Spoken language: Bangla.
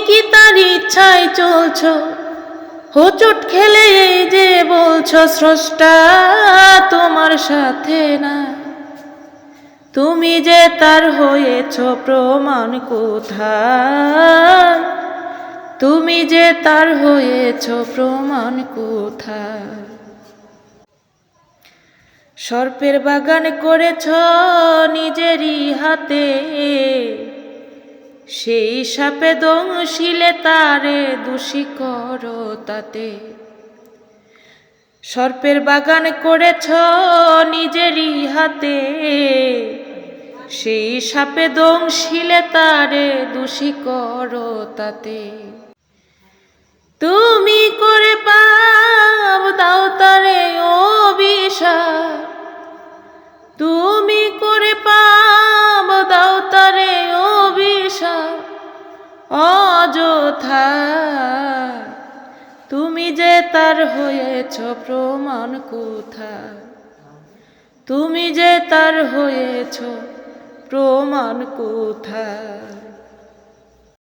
কি তার ইচ্ছায় চলছ? হোঁচট খেলে এই যে বলছ স্রষ্টা তোমার সাথে না। তুমি যে তার হয়েছ প্রমাণ কোথায়? তুমি যে তার হয়েছ প্রমাণ কোথায়? সর্পের বাগান করেছ নিজেরই হাতে, সেই সাপে দংশিলে তারে দোষী করো তাতে। সর্পের বাগান করেছ নিজেরই হাতে, সেই সাপে দংশিলে তারে দোষী করো তাতে। তুমি করে পাপ দাও তারে অভিশাপ, তুমি করে পাপ দাও তারে অভিশাপ অযথা। তুমি যে তার হয়েছ প্রমাণ কোথায়? তুমি যে তার হয়েছ প্রমাণ কোথায়?